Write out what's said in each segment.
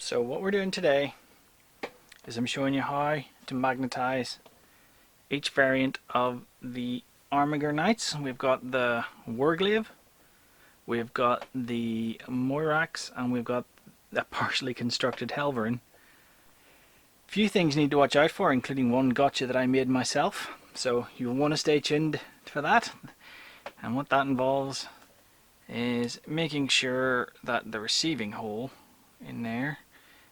So what we're doing today is I'm showing you how to magnetize each variant of the Armiger Knights. We've got the Warglave, we've got the Moirax, and we've got a partially constructed Helverin. Few things you need to watch out for, including one gotcha that I made myself, so you'll want to stay tuned for that. And what that involves is making sure that the receiving hole in there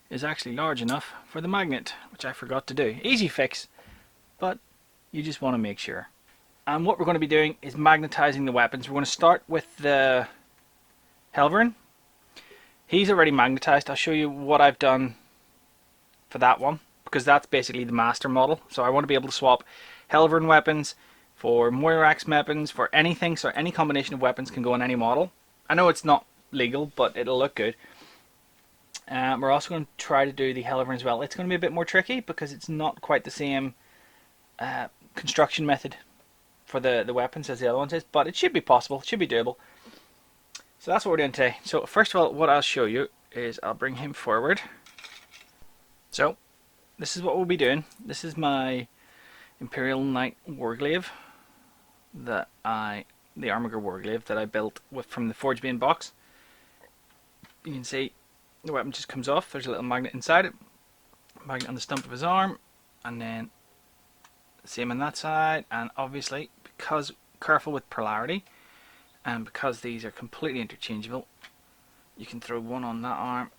is actually large enough for the magnet, which I forgot to do. Easy fix, but you just want to make sure. And what we're going to be doing is magnetizing the weapons. We're going to start with the Helverin. He's already magnetized. I'll show you what I've done for that one, because that's basically the master model. So I want to be able to swap Helverin weapons for Moirax weapons, for anything, so any combination of weapons can go on any model. I know it's not legal, but it'll look good. We're also going to try to do the Helverin as well. It's going to be a bit more tricky because it's not quite the same construction method for the weapons as the other ones is, but it should be possible, it should be doable. So that's what we're doing today. So first of all, what I'll show you is I'll bring him forward. So this is what we'll be doing. This is my Imperial Knight Warglave the Armiger Warglave that I built from the Forge Beam box. You can see the weapon just comes off. There's a little magnet inside it, magnet on the stump of his arm, and then same on that side. And obviously, because careful with polarity, and because these are completely interchangeable, you can throw one on that arm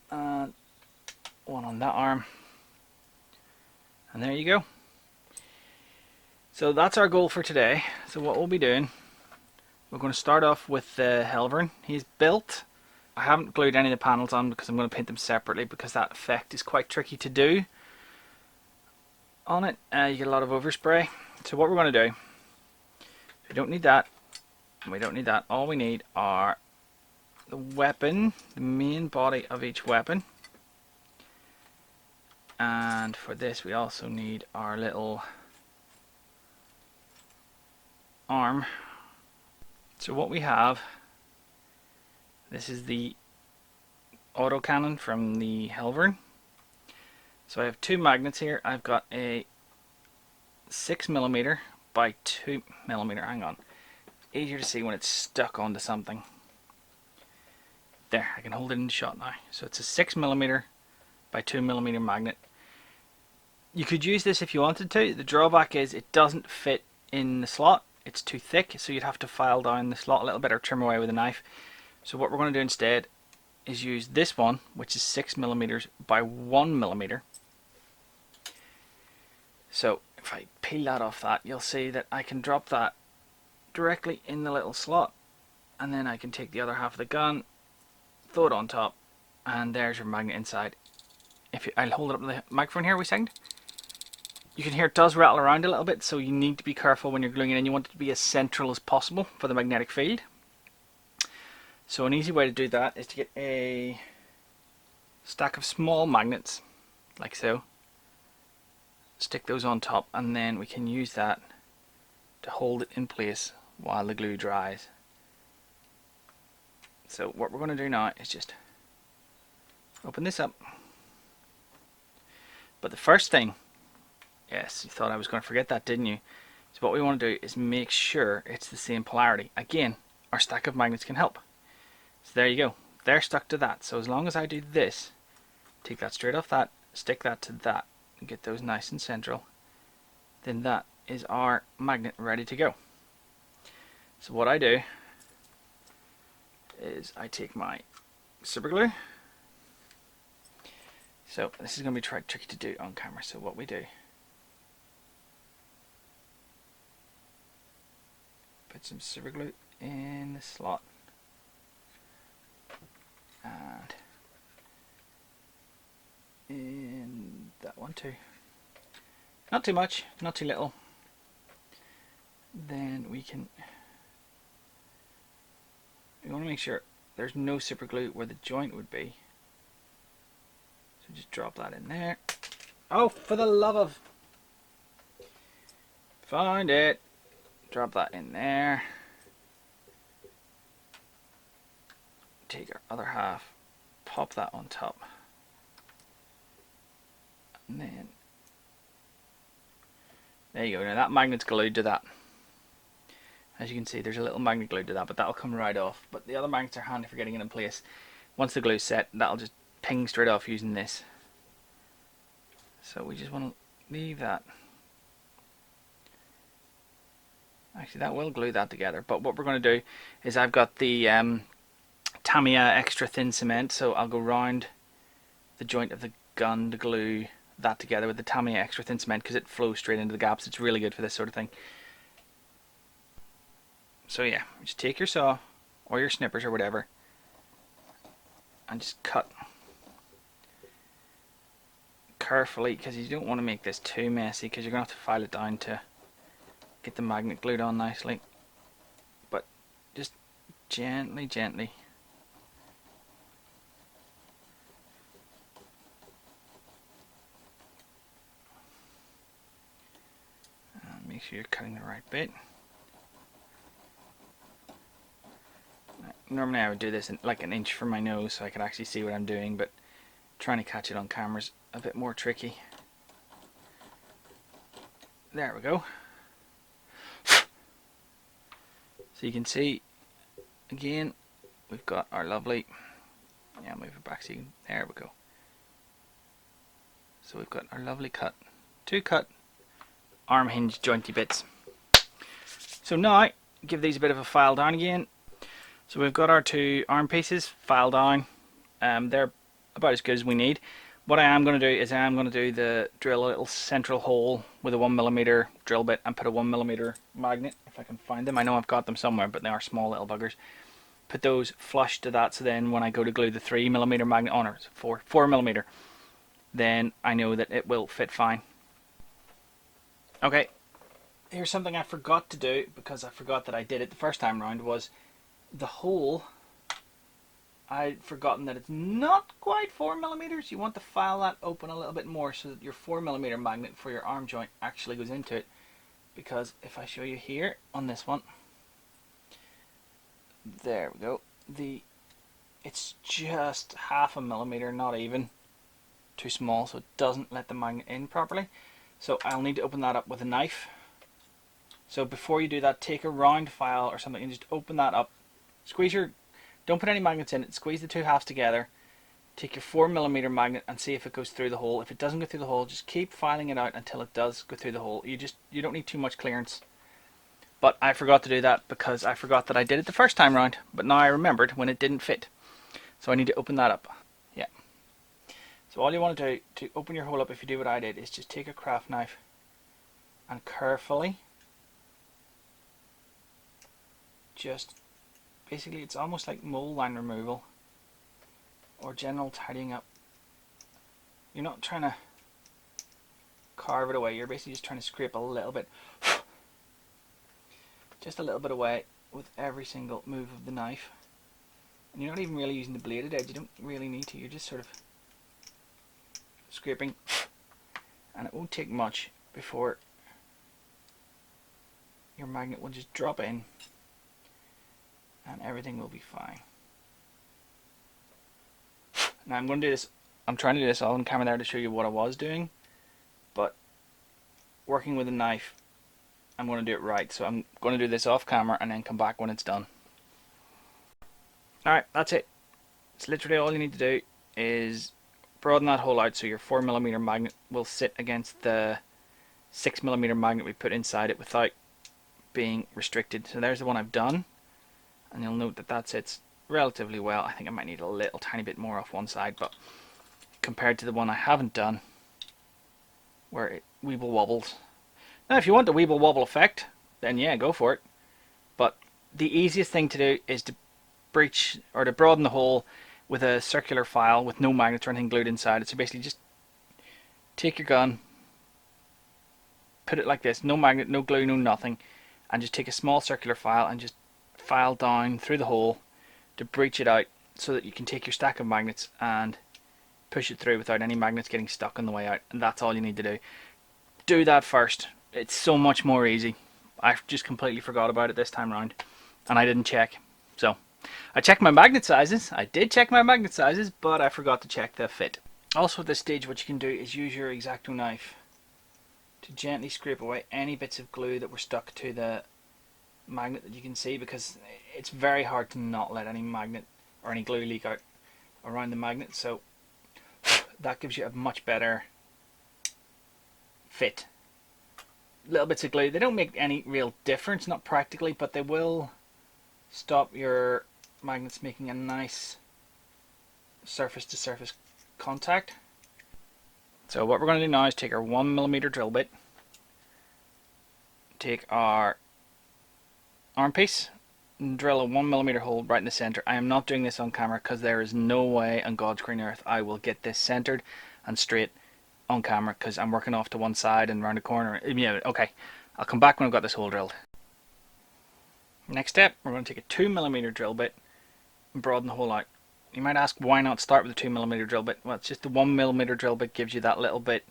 and one on that arm, and there you go. So that's our goal for today. So what we'll be doing, we're going to start off with the Helverin. He's built. I haven't glued any of the panels on because I'm going to paint them separately, because that effect is quite tricky to do on it. You get a lot of overspray. So what we're going to do, we don't need that, and we don't need that. All we need are the weapon, the main body of each weapon. And for this we also need our little arm. So what we have, this is the autocannon from the Helverin. So I have two magnets here. I've got a 6mm by 2mm. Hang on, easier to see when it's stuck onto something. There, I can hold it in the shot now. So it's a 6mm by 2mm magnet. You could use this if you wanted to. The drawback is it doesn't fit in the slot. It's too thick, so you'd have to file down the slot a little bit or trim away with a knife. So what we're going to do instead is use this one, which is 6mm by 1mm. So if I peel that off that, you'll see that I can drop that directly in the little slot, and then I can take the other half of the gun, throw it on top, and there's your magnet inside. I'll hold it up to the microphone here a wee second. You can hear it does rattle around a little bit, so you need to be careful when you're gluing it in. You want it to be as central as possible for the magnetic field. So an easy way to do that is to get a stack of small magnets, like so. Stick those on top, and then we can use that to hold it in place while the glue dries. So what we're going to do now is just open this up. But the first thing, yes, you thought I was going to forget that, didn't you? So what we want to do is make sure it's the same polarity. Again, our stack of magnets can help. So there you go. They're stuck to that. So as long as I do this, take that straight off that, stick that to that, and get those nice and central, then that is our magnet ready to go. So what I do is I take my super glue. So this is going to be tricky to do on camera. So what we do, put some super glue in the slot, and in that one too. Not too much, not too little. Then we want to make sure there's no super glue where the joint would be. So just drop that in there. Oh, for the love of... Find it. Drop that in there. Take our other half, pop that on top, And then there you go. Now that magnet's glued to that. As you can see, there's a little magnet glued to that, but that'll come right off. But the other magnets are handy for getting it in place. Once the glue's set, that'll just ping straight off using this. So we just want to leave that. Actually, that will glue that together. But what we're going to do is I've got the Tamiya extra thin cement, so I'll go round the joint of the gun to glue that together with the Tamiya extra thin cement because it flows straight into the gaps. It's really good for this sort of thing. So yeah, just take your saw or your snippers or whatever and just cut carefully, because you don't want to make this too messy because you're going to have to file it down to get the magnet glued on nicely. But just gently, gently. And make sure you're cutting the right bit. Normally I would do this in like an inch from my nose so I could actually see what I'm doing, but trying to catch it on camera is a bit more tricky. There we go. So you can see, again, we've got our lovely, yeah, move it back so you can, there we go. So we've got our lovely cut, two cut arm hinge jointy bits. So now, give these a bit of a file down again. So we've got our two arm pieces filed down. They're about as good as we need. What I am going to do is drill a little central hole with a 1mm drill bit and put a 1mm magnet, if I can find them. I know I've got them somewhere, but they are small little buggers. Put those flush to that, so then when I go to glue the 3mm magnet on, or 4mm, then I know that it will fit fine. Okay, here's something I forgot to do, because I forgot that I did it the first time round, was the hole. I'd forgotten that it's not quite 4mm. You want to file that open a little bit more so that your 4mm magnet for your arm joint actually goes into it. Because if I show you here on this one, there we go. It's just 0.5mm, not even. Too small, so it doesn't let the magnet in properly. So I'll need to open that up with a knife. So before you do that, take a round file or something and just open that up. Squeeze your, don't put any magnets in it, squeeze the two halves together, take your 4mm magnet and see if it goes through the hole. If it doesn't go through the hole, just keep filing it out until it does go through the hole. You don't need too much clearance. But I forgot to do that because I forgot that I did it the first time round, but now I remembered when it didn't fit. So I need to open that up. Yeah. So all you want to do to open your hole up, if you do what I did, is just take a craft knife and carefully just, basically it's almost like mold line removal or general tidying up. You're not trying to carve it away, you're basically just trying to scrape a little bit, just a little bit away with every single move of the knife. And you're not even really using the bladed edge, you don't really need to, you're just sort of scraping, and it won't take much before your magnet will just drop in and everything will be fine. Now I'm going to do this, I'm trying to do this all on camera there to show you what I was doing, but working with a knife, I'm going to do it right. So I'm going to do this off camera and then come back when it's done. Alright, that's it. It's literally all you need to do is broaden that hole out so your 4mm magnet will sit against the 6mm magnet we put inside it without being restricted. So there's the one I've done, and you'll note that that sits relatively well. I think I might need a little tiny bit more off one side, but compared to the one I haven't done where it weeble wobbles. Now if you want the weeble wobble effect, then yeah, go for it. But the easiest thing to do is to breach or to broaden the hole with a circular file with no magnets or anything glued inside it. So basically just take your gun, put it like this, no magnet, no glue, no nothing, and just take a small circular file and just file down through the hole to breach it out so that you can take your stack of magnets and push it through without any magnets getting stuck on the way out. And that's all you need to do. Do that first. It's so much more easy. I just completely forgot about it this time round and I didn't check. So I checked my magnet sizes. I did check my magnet sizes, but I forgot to check the fit. Also at this stage what you can do is use your X-Acto knife to gently scrape away any bits of glue that were stuck to the magnet that you can see, because it's very hard to not let any magnet or any glue leak out around the magnet. So that gives you a much better fit. Little bits of glue, they don't make any real difference, not practically, but they will stop your magnets making a nice surface to surface contact. So what we're going to do now is take our 1mm drill bit, take our arm piece, and drill a 1mm hole right in the center. I am not doing this on camera because there is no way on God's green earth I will get this centered and straight on camera, because I'm working off to one side and around the corner. Yeah, okay, I'll come back when I've got this hole drilled. Next step, we're going to take a 2mm drill bit and broaden the hole out. You might ask, why not start with a 2mm drill bit? Well, it's just the 1mm drill bit gives you that little bit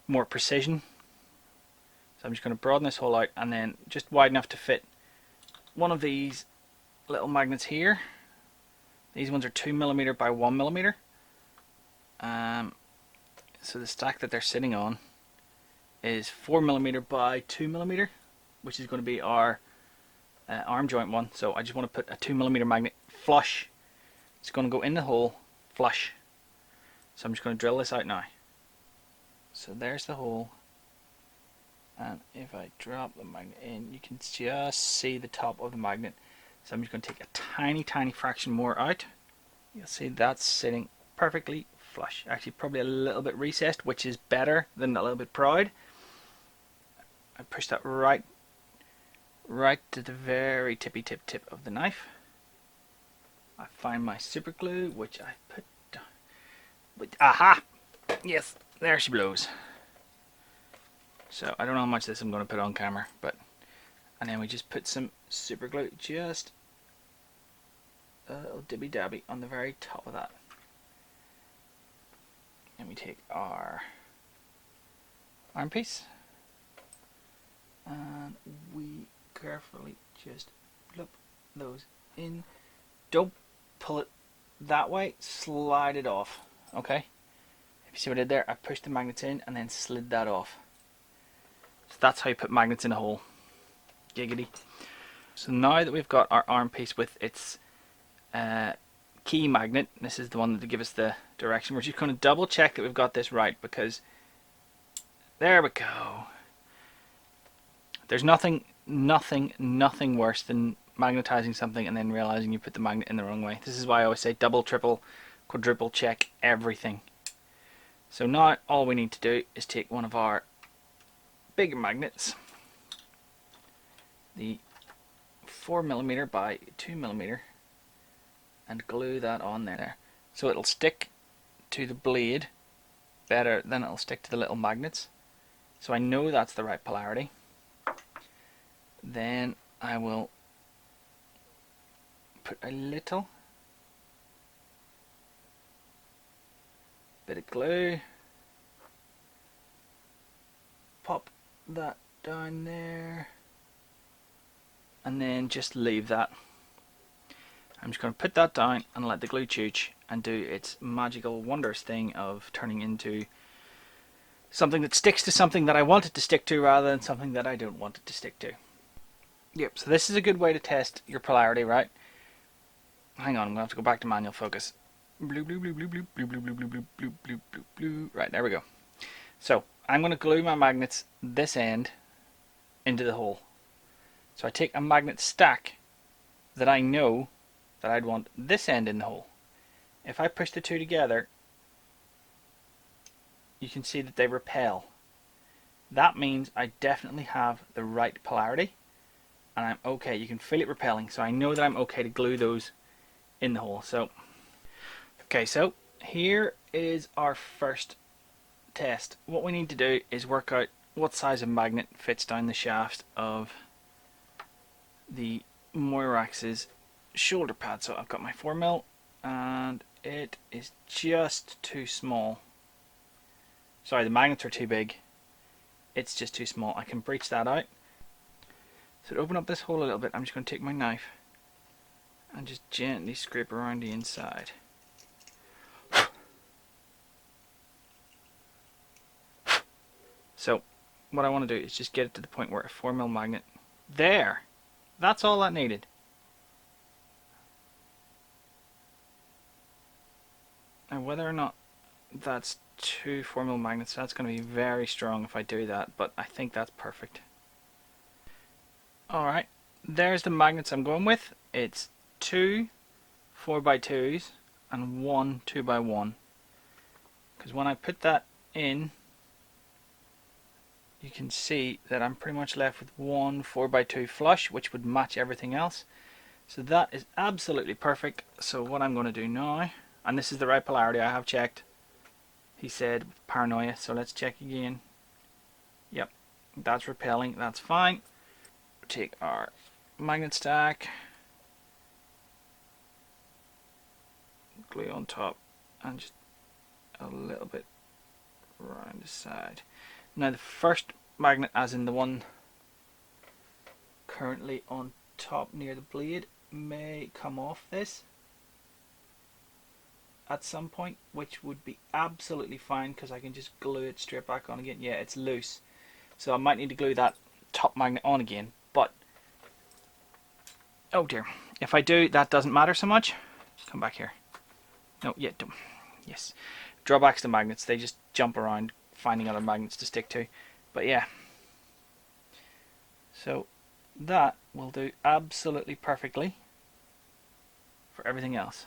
more precision. So I'm just going to broaden this hole out, and then just wide enough to fit one of these little magnets here. These ones are 2mm by 1mm. So the stack that they're sitting on is 4mm by 2mm, which is going to be our arm joint one. So I just want to put a 2mm magnet flush. It's going to go in the hole flush. So I'm just going to drill this out now. So there's the hole, and if I drop the magnet in, you can just see the top of the magnet. So I'm just going to take a tiny fraction more out. You'll see that's sitting perfectly flush. Actually probably a little bit recessed, which is better than a little bit proud. I push that right to the very tippy tip of the knife. I find my super glue, which I put down. Aha! Yes, there she blows. So I don't know how much of this I'm going to put on camera, and then we just put some super glue, just a little dibby dabby on the very top of that. And we take our arm piece and we carefully just plop those in. Don't pull it that way, slide it off. Okay, if you see what I did there, I pushed the magnets in and then slid that off. So that's how you put magnets in a hole. Giggity. So now that we've got our arm piece with its key magnet, this is the one that gives us the direction, we're just going to double check that we've got this right, because there we go. There's nothing worse than magnetizing something and then realizing you put the magnet in the wrong way. This is why I always say double, triple, quadruple check everything. So now all we need to do is take one of our bigger magnets, the 4mm by 2mm, and glue that on there. So it'll stick to the blade better than it'll stick to the little magnets. So I know that's the right polarity. Then I will put a little bit of glue, pop that down there, and then just leave that. I'm just going to put that down and let the glue chooch and do its magical wondrous thing of turning into something that sticks to something that I want it to stick to rather than something that I don't want it to stick to. Yep, so this is a good way to test your polarity, right? Hang on, I'm going to have to go back to manual focus. Blue, blue, blue, blue, blue, blue, blue, blue, blue, blue, blue, blue, blue, blue. Right, there we go. So I'm going to glue my magnets this end into the hole. So I take a magnet stack that I know that I'd want this end in the hole. If I push the two together, you can see that they repel. That means I definitely have the right polarity and I'm okay. You can feel it repelling, so I know that I'm okay to glue those in the hole. So okay, so here is our first test. What we need to do is work out what size of magnet fits down the shaft of the Moirax's shoulder pad. So I've got my 4mm and it is just too small. Sorry, the magnets are too big. It's just too small. I can breach that out. So to open up this hole a little bit, I'm just going to take my knife and just gently scrape around the inside. So what I want to do is just get it to the point where a 4mm magnet, there, that's all that needed. Now whether or not that's 2 4mm magnets, that's going to be very strong if I do that, but I think that's perfect. Alright, there's the magnets I'm going with. It's 2 4x2s and 1 2x1. Because when I put that in, you can see that I'm pretty much left with 1 4x2 flush, which would match everything else. So that is absolutely perfect. So what I'm going to do now, and this is the right polarity, I have checked. He said paranoia, so let's check again. Yep, that's repelling, that's fine. Take our magnet stack, glue on top, and just a little bit around the side. Now the first magnet, as in the one currently on top near the blade, may come off this at some point, which would be absolutely fine because I can just glue it straight back on again. Yeah, it's loose, so I might need to glue that top magnet on again, but oh dear, if I do, that doesn't matter so much. Come back here. No, yeah, don't. Yes, drawbacks to magnets, they just jump around finding other magnets to stick to, but yeah, so that will do absolutely perfectly for everything else.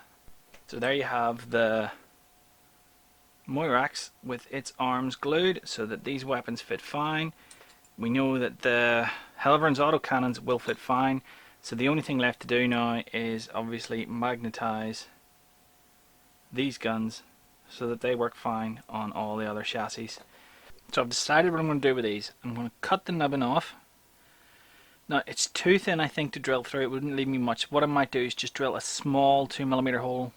So there you have the Moirax with its arms glued so that these weapons fit fine. We know that the Helverin's autocanons will fit fine, so the only thing left to do now is obviously magnetize these guns so that they work fine on all the other chassis. So I've decided what I'm going to do with these. I'm going to cut the nubbin off. Now it's too thin, I think, to drill through. It wouldn't leave me much. What I might do is just drill a small 2mm hole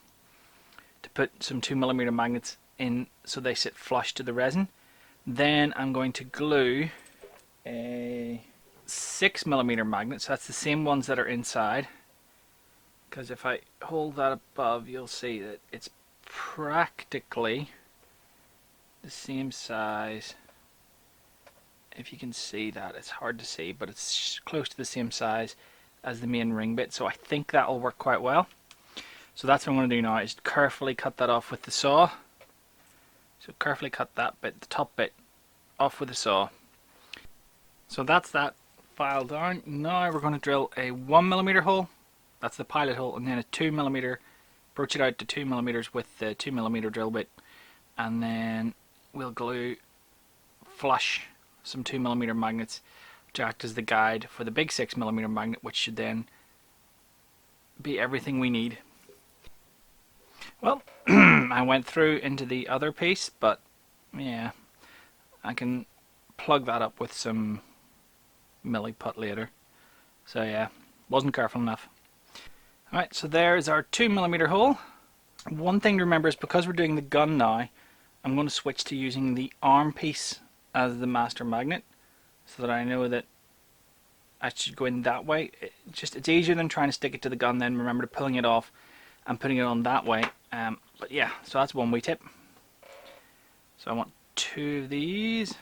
to put some 2mm magnets in so they sit flush to the resin. Then I'm going to glue a 6mm magnet, so that's the same ones that are inside, because if I hold that above you'll see that it's practically the same size. If you can see that, it's hard to see, but it's close to the same size as the main ring bit, so I think that will work quite well. So that's what I'm going to do now, is carefully cut that off with the saw. So carefully cut that bit, the top bit, off with the saw. So that's that file down. Now we're going to drill a 1mm hole, that's the pilot hole, and then a 2mm, broach it out to 2mm with the 2mm drill bit, and then we'll glue flush some 2mm magnets to act as the guide for the big 6mm magnet, which should then be everything we need. Well, I went through into the other piece, but yeah, I can plug that up with some milliput later. So yeah, wasn't careful enough. Alright, so there's our 2mm hole. One thing to remember is because we're doing the gun now, I'm going to switch to using the arm piece as the master magnet, so that I know that I should go in that way. It's easier than trying to stick it to the gun, then remember to pulling it off and putting it on that way. But yeah, so that's one wee tip. So I want 2 of these.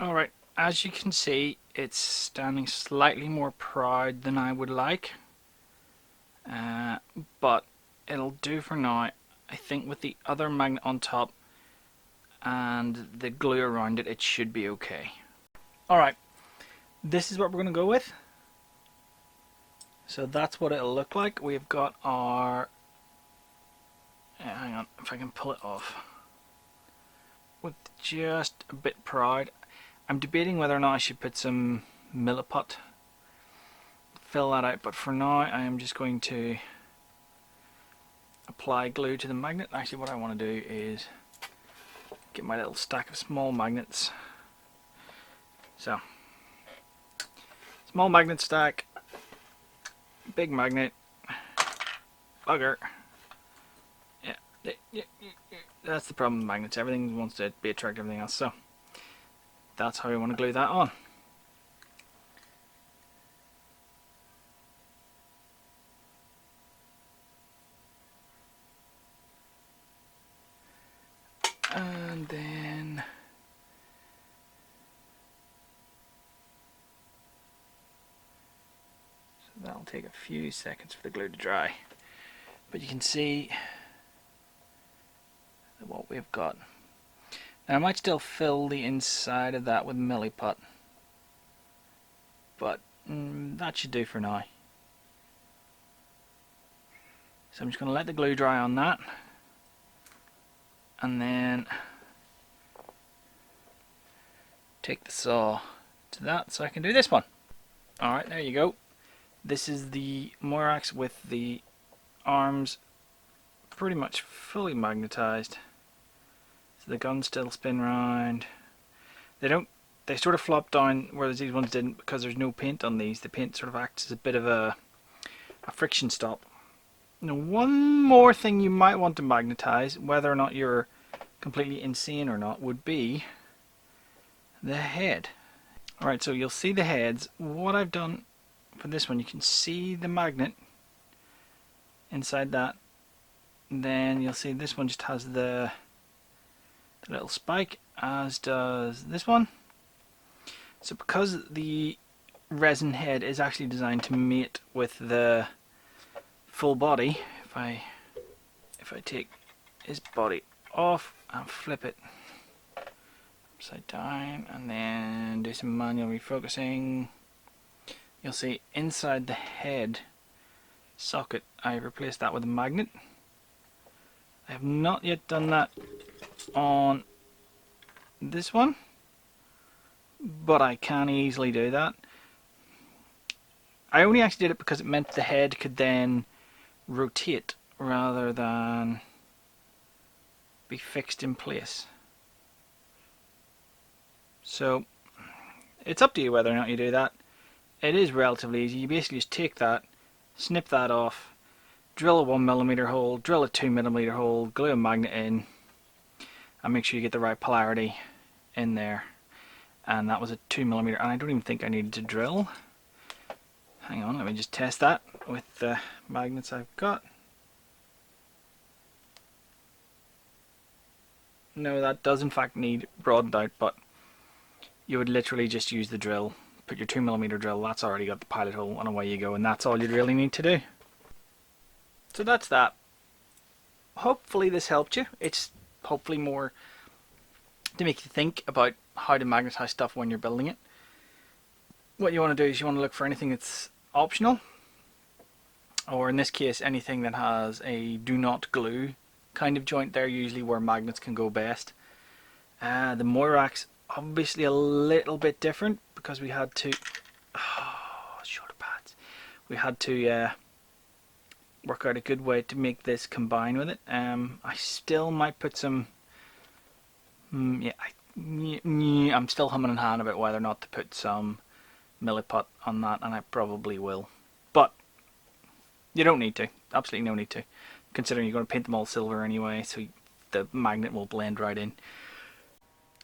Alright, as you can see, it's standing slightly more proud than I would like. But it'll do for now. I think with the other magnet on top and the glue around it, it should be okay. Alright, this is what we're going to go with. So that's what it'll look like. We've got our... hang on, if I can pull it off. With just a bit proud. I'm debating whether or not I should put some milliput, fill that out, but for now I am just going to apply glue to the magnet. Actually, what I want to do is get my little stack of small magnets. So, small magnet stack, big magnet, bugger. Yeah, that's the problem with magnets. Everything wants to be attracted to everything else. So, that's how we want to glue that on. And then so that'll take a few seconds for the glue to dry, but you can see what we've got. Now I might still fill the inside of that with milliput, but that should do for now. So I'm just going to let the glue dry on that, and then take the saw to that so I can do this one. Alright, there you go. This is the Moirax with the arms pretty much fully magnetized. So the guns still spin round. They sort of flop down, whereas these ones didn't, because there's no paint on these. The paint sort of acts as a bit of a friction stop. Now, one more thing you might want to magnetize, whether or not you're completely insane or not, would be the head. Alright, so you'll see the heads. What I've done for this one, you can see the magnet inside that. And then you'll see this one just has the little spike, as does this one. So because the resin head is actually designed to mate with the full body, if I take his body off and flip it upside down and then do some manual refocusing, you'll see inside the head socket I replaced that with a magnet. I have not yet done that on this one, but I can easily do that. I only actually did it because it meant the head could then rotate rather than be fixed in place. So it's up to you whether or not you do that. It is relatively easy. You basically just take that, snip that off, drill a 1mm hole, drill a 2mm hole, glue a magnet in, and make sure you get the right polarity in there. And that was a 2mm, and I don't even think I needed to drill. Hang on, let me just test that with the magnets I've got. No, that does in fact need broadened out, but you would literally just use the drill. Put your 2mm drill, that's already got the pilot hole, and away you go, and that's all you really need to do. So that's that. Hopefully this helped you. It's hopefully more to make you think about how to magnetize stuff when you're building it. What you want to do is you want to look for anything that's optional, or in this case anything that has a do not glue kind of joint there, usually where magnets can go best. The Moirax obviously a little bit different because we had to shoulder pads. We had to work out a good way to make this combine with it. I still might put some I'm still humming and hawing about whether or not to put some milliput on that, and I probably will, but you don't need to. Absolutely no need to, considering you're going to paint them all silver anyway, so the magnet will blend right in.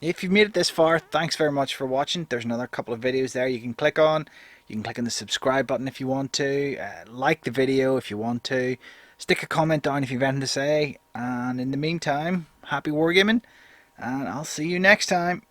If you've made it this far, thanks very much for watching. There's another couple of videos there you can click on. You can click on the subscribe button if you want to, like the video if you want to, stick a comment down if you've anything to say, and in the meantime, happy wargaming, and I'll see you next time.